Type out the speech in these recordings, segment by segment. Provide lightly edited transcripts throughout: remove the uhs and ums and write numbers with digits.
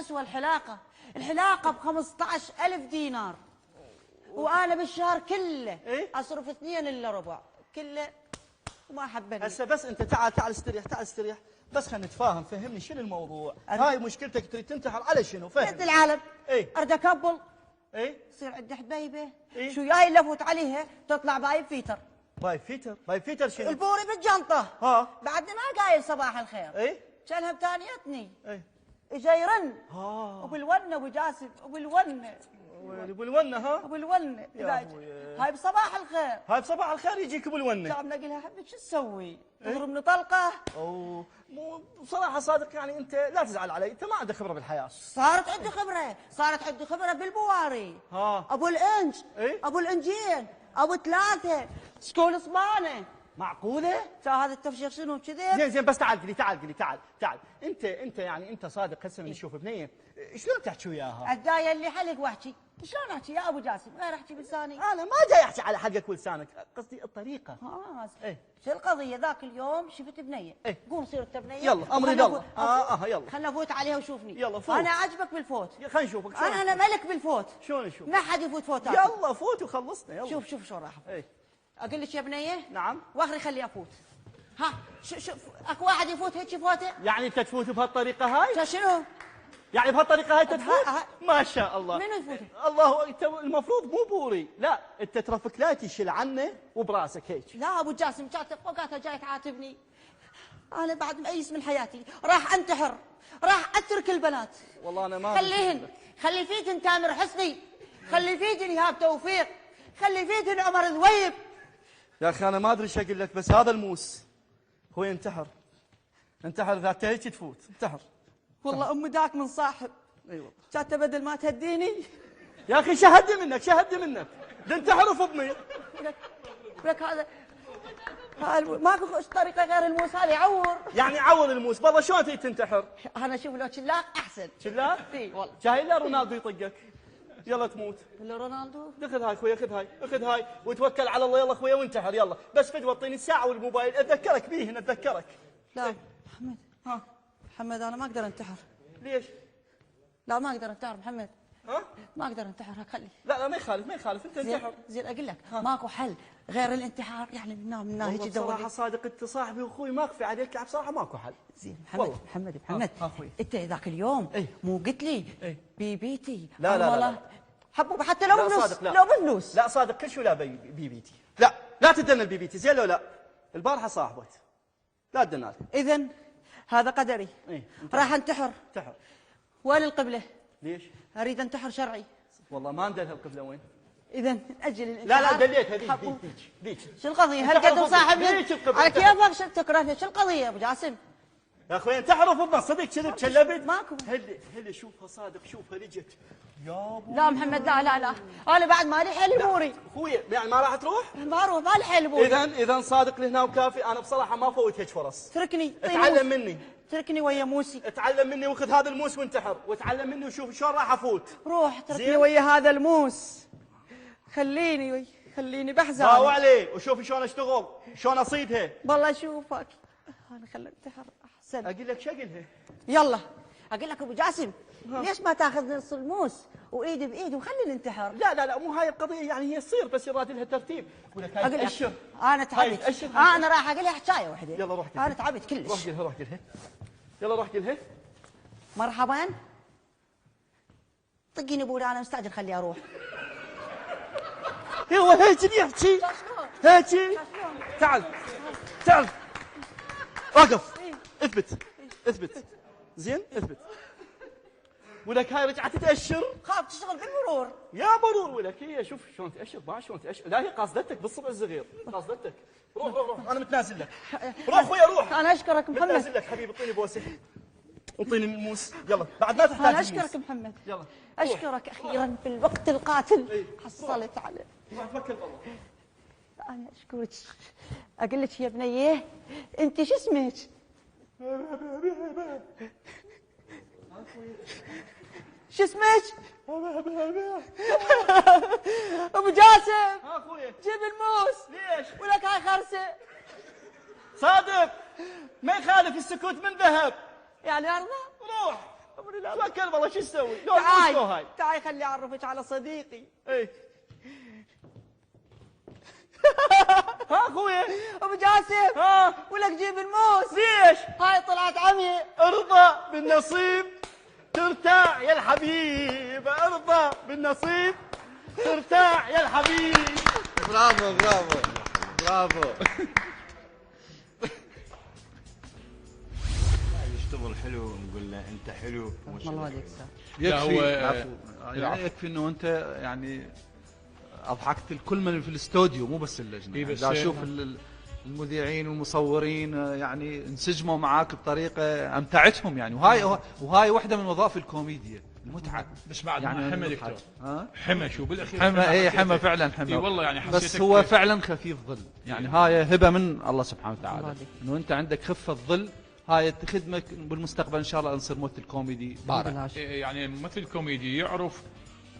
تسوى الحلاقة؟ الحلاقة ب15,000 دينار، وأنا بالشهر كله أصرف 2 إلا ربع كله، وما حبني. هسه بس أنت تعال استريح، تعال استريح، بس خلينا نتفاهم، فهمني شنو الموضوع؟ هاي مشكلتك، تريد تنتحر على شنو؟ فهم بنت العالم. أريد أكبل، يصير عندي حبيبة شو جاي لفوت عليها تطلع بايب فيتر. بايب فيتر شنو؟ البوري بالجنطة. بعدني ما قايل صباح الخير. كانها بتانيتني. اجا يرن. ابو الونه ابو جاسم، ابو الونه. ابو الونه. ابو الونه. هاي بصباح الخير. هاي بصباح الخير يجيك ابو الونه. قام نقول لها حبيبي شو تسوي؟ تضربني طلقه؟ مو بصراحه صادق، يعني انت لا تزعل علي، انت ما عندك خبره بالحياه. صارت عندي خبره بالبواري. ابو الانج. ابو الانجين، ابو 3 سكول صبانه. معقوله؟ هذا التفشير شنو كذا؟ زين بس تعال قلي، تعال انت يعني انت صادق هسه من نشوف بنيه شلون تحكي وياها؟ الدايه اللي حلق واحكي، شلون احكي يا ابو جاسم؟ غير احكي بلساني. انا ما جاي احكي على حلقك ولسانك، قصدي الطريقه. شو القضيه؟ ذاك اليوم شفت بنيه. قوم صير انت بنيه. يلا امري الله. يلا خلنا افوت عليها وشوفني. يلا فوت. انا عجبك بالفوت. خلينا نشوفك. انا ملك بالفوت. شلون نشوف؟ ما حد يفوت فوتات. يلا فوت وخلصنا. يلا شوف شلون راح. اقول لك يا بنيه. نعم. واخري خليه افوت. ها شوف اكو واحد يفوت هيك فوته؟ يعني انت تفوت بهالطريقه هاي؟ شنو؟ يعني بهالطريقه هاي تفوت؟ ما شاء الله. منو يفوت؟ الله، انت المفروض مو بوري، لا انت ترفكلاتي شيل عنه وبراسك هيك. لا ابو جاسم كانت فوقاتها جاي تعاتبني. انا بعد مأيس من حياتي، راح انتحر، راح اترك البنات. والله انا ما خلي فيتن تامر حسني، خلي فيتن ايهاب توفيق، خلي فيتن عمر ذويب. يا اخي انا ما ادري ايش اقول لك، بس هذا الموس هو ينتحر اذا انت هيك تفوت انتحر. والله امي ذاك من صاحب. ايوه كانت بدل ما تهديني. يا اخي شهدي منك تنتحر في ضمير. لك هذا ماكو طريقه غير الموس، هذا يعور. يعني عور الموس والله. شلون تريد تنتحر؟ انا اشوف لو شلاق احسن. شلاق؟ اي والله. جاي لا رونالدو يطقك. يلا تموت. الا رونالدو؟ خذ هاي اخوي، خذ هاي وتوكل على الله. يلا اخويا وانتحر يلا، بس فدوه اعطيني الساعه والموبايل اتذكرك بيهن اتذكرك. لا محمد. محمد انا ما اقدر انتحر. ليش؟ لا ما اقدر انتحر محمد. ما اقدر انتحر. خلي. لا ما يخالف انت انتحر. زين اقول لك ماكو حل غير الانتحار، يعني من هيك تدور. بصراحه صادق انت صاحبي واخوي، ما اخفي عليك، بصراحه ماكو حل. زين محمد انت ذاك اليوم مو قلت لي بيبيتي؟ لا حبوب حتى لو بفلوس. لو بفلوس. لا صادق كل شو لا بيبيتي. لا تدنا البيبيتي. زين لو لا البارحه صاحبت لا تدنا. اذا هذا قدري. راح انتحر. وين القبله؟ ليش؟ اريد انتحر شرعي. والله ما ندلها القبله وين؟ اذا ناجل الانتحار. لا دليتها ذيك. شو القضيه؟ هالقد مصاحبني على كيفك؟ شو تكرهني؟ شو القضيه يا ابو جاسم؟ يا اخوي انتحروا فضنا صدق كذب كلبت. ماكو. هلي شوفها صادق، شوفها لجت يا ابو. لا محمد لا انا بعد مالي حيل بوري. اخوي يعني ما راح تروح؟ ما اروح، مالي حيل بوري. اذا صادق لهنا وكافي. انا بصراحه ما فوت هيك فرص. تركني اتعلم مني. تركني ويا موسي. اتعلم مني وخذ هذا الموس وانتحر، واتعلم مني وشوف شلون راح افوت. روح تركني ويا هذا الموس. خليني بحزن. باو عليه وشوف شلون اشتغل، شلون اصيدها. والله اشوفك انا خلي انتحر احسن. اقول لك شو اقولها؟ يلا اقول لك ابو جاسم ليش ما تاخذ نص الموس وايدي بايدي وخلي ننتحر؟ لا مو هاي القضيه، يعني هي تصير بس يراد لها ترتيب. اقول لك هاي اشر. انا تعبت. انا راح اقول لها حكايه واحده. يلا روح. انا تعبت كلش. روح قلها. يلا روح قلها. مرحبا. طقيني بولا انا مستعجل خليه اروح. هو هيك يحكي هيك. تعال وقف. اثبت زين اثبت. ولك هاي رجعت تأشر. خاف تشتغل بالمرور. يا مرور ولك هي شوف شلون تأشر. شلون تأشر. لا هي قاصدتك بالصبع الصغير قاصدتك. روح انا متنازل لك. روح اخويا روح. انا اشكرك محمد. متنازل لك حبيبي. اعطيني بوسه. اعطيني الموس. يلا بعد ما تحتاج. انا اشكرك محمد. يلا اشكرك اخيرا في الوقت القاتل حصلت عليه. توكل بالله. انا اشكرك. اقول لك يا بنيه انت شو اسمك؟ شو اسمك؟ ابو جاسم. اخويا جيب الموس. ليش؟ ولك هاي خرسه. صادق ما يخالف، السكوت من ذهب. يعني ارضى؟ روح امري لا ما كلب والله شو تسوي؟ لو شو هاي؟ تعال خلي اعرفك على صديقي. ايه ها اخويا ابو جاسم ها ولك جيب الموس. ليش؟ هاي طلعت عمي. ارضى بالنصيب ترتاح يا الحبيب، ارضى بالنصيب ترتاح يا الحبيب. برافو برافو برافو. يشتغل حلو نقول له انت حلو. الله يهديك استاذ. يكفي يكفي انه انت يعني اضحكت الكل من في الاستوديو مو بس اللجنه. إيه بس يعني اشوف المذيعين والمصورين يعني انسجموا معاك بطريقه امتعتهم يعني، وهاي واحده من وظائف الكوميديا، المتعه. بس بعد يعني ما حمى دكتور حمى شو بالاخير حمى ايه حمى فعلا حمى. اي والله يعني بس هو فعلا خفيف ظل يعني، هاي هبه من الله سبحانه وتعالى انه انت عندك خفه ظل، هاي تخدمك بالمستقبل ان شاء الله نصير ممثل كوميدي بارع. يعني ممثل كوميدي يعرف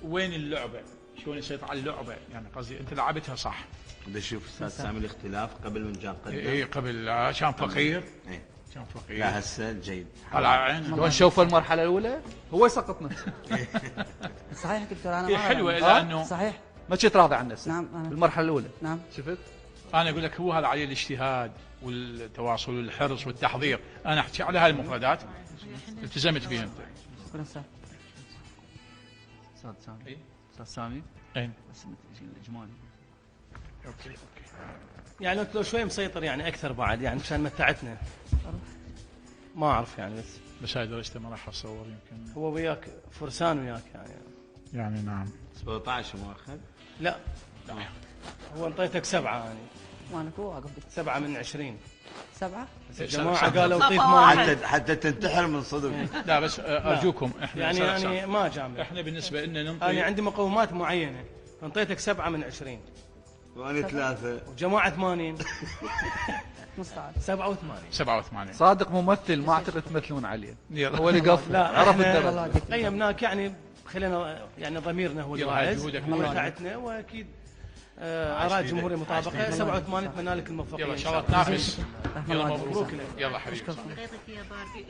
وين اللعبه، شلون يسيطر على اللعبه، يعني قصدي انت لعبتها صح. بدي اشوف استاذ سامي الاختلاف قبل من جاء قدم. اي قبل كان فقير. ايه كان فقير. لا هسه جيد. طلع عين لو نشوف المرحله الاولى هو يسقط نفسه. صحيح دكتور انا هي حلوه لانه صحيح ما كنت راضي عن نفسك. نعم بالمرحله الاولى نعم شفت. انا اقول لك هو هذا عليه الاجتهاد والتواصل والحرص والتحضير، انا احكي على هاي المفردات التزمت بها انت. شكرا استاذ. استاذ سامي إيه؟ استاذ سامي اين بس الاجمالي. اوكي يعني انت لو شوي مسيطر يعني اكثر بعد يعني عشان متعتنا. ما اعرف يعني بس هاي درجته ما راح اصور يمكن. هو وياك فرسان وياك يعني نعم 17 مؤخذ. لا هو انطيتك 7 يعني. وانا كو واقف 7 من 20. 7 بس الجماعه قالوا طيب ما حتى تنتحر من صدق. لا بس ارجوكم احنا يعني ما جامع. احنا بالنسبه لنا ننطي. انا عندي مقومات معينه، انطيتك 7 من 20 وانا 3 وجماعه 80 15 87. صادق ممثل ما اعتقد تمثلون عليه. يلا. هو اللي قف لا عرف إحنا الدرجه. قيمناك يعني خلينا يعني ضميرنا هو يلا هاي البارز جهودك ومتعتنا واكيد اراء الجمهور مطابقه. 87 اتمنى لك الموفقيه يلا ان شاء الله تنافس. يلا مبروك مبروك. لك. يلا حبيبي. غيظك يا باربي.